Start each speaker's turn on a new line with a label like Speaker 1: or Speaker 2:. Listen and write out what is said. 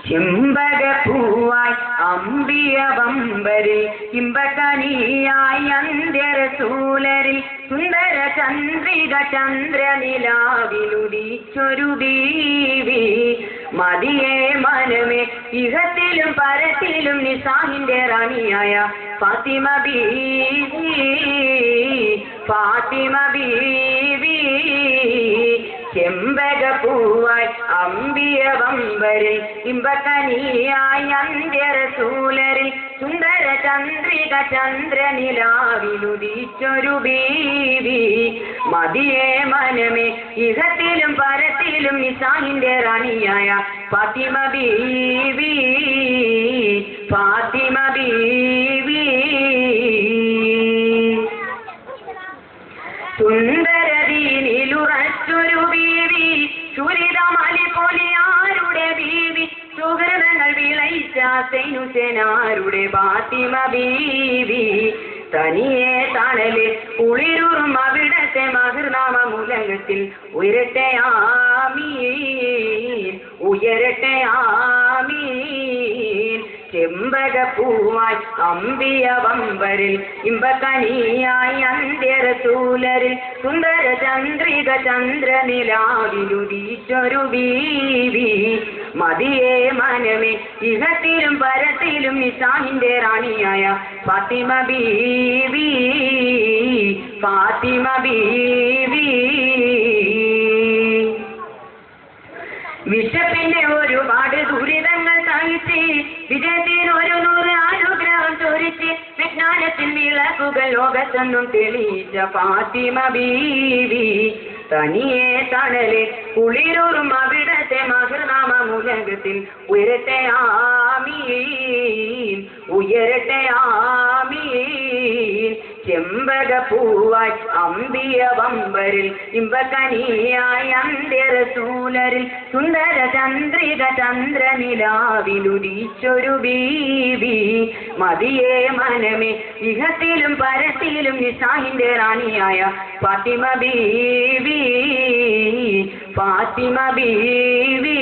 Speaker 1: ചെമ്പകപ്പൂവായി അമ്പിയ വമ്പരിൽ ഇമ്പകനിയായി അന്ത്യരസൂലരിൽ സുന്ദര ചന്ദ്രിക ചന്ദ്രനിലാവിലുദിച്ചൊരു ബീവി മതിയെ മനമേ ഇഹത്തിലും പരത്തിലും നിസാഹിന്റെ റാണിയായ ഫാത്തിമ ബീവി ഫാത്തിമ ബീവി ചെമ്പകപ്പൂവായി അമ്പിയ വമ്പരിൽ ഇമ്പകനിയായി അന്ത്യരസൂലരിൽ സുന്ദര ചന്ദ്രിക ചന്ദ്രനിലാവിലുദിച്ചൊരു ബീവി മതിയെ മനമേ ഇഹത്തിലും പരത്തിലും നിസാഹിന്റെ റാണിയായ ഫാത്തിമ ബീവി ഫാത്തിമ ബീവി സുന്ദരദീനിലുറച്ചൊരു ബീവി സുരിതമലി പൊലിയാരുടെ ബീവി സുഹൃതങ്ങൾ വിളയിച്ച സൈനുസേനാരുടെ ഫാത്തിമ ബീവി തനിയെ തണല് കുളിരുറും അവിടത്തെ മഹർനാമമുലകത്തിൽ ഉയരട്ടെ ആമീൻ ഉയരട്ടെ ആമീൻ ചെമ്പകപ്പൂവായി അമ്പിയ വമ്പരിൽ ഇമ്പകനിയായി അന്ത്യരസൂലരിൽ സുന്ദര ചന്ദ്രിക ചന്ദ്രനിലാവിലുദിച്ചൊരു ബീവി മതിയെ മനമേ ഇഹത്തിലും പരത്തിലും നിസാഹിന്റെ റാണിയായ ഫാത്തിമ ബീവി ഫാത്തിമ ബീവി വിശപ്പിന്റെ ഒരുപാട് ദുരിതങ്ങൾ സഹിച്ച് വിജയത്തിന് ഒരു 100 അനുഗ്രഹം ചൊരിച്ച് വിജ്ഞാനത്തിൽ വിളക്കുകൾ ലോകത്തൊന്നും തെളിയിച്ച ഫാത്തിമ ബീവി തനിയെ തണല് കുളിരൂറും അവിടത്തെ മഹർനാമമുലകത്തിൽ ഉയരട്ടെ ആമീൻ ഉയരട്ടെ ആമീൻ ചെമ്പകപ്പൂവായി അമ്പിയ വമ്പരിൽ ഇമ്പകനിയായി അന്ത്യരസൂലരിൽ സുന്ദര ചന്ദ്രിക ചന്ദ്രനിലാവിലുദിച്ചൊരു ബീവി മതിയെ മനമേ ഇഹത്തിലും പരത്തിലും നിസാഹിന്റെ റാണിയായ ഫാത്തിമ ബീവി ഫാത്തിമ ബീവി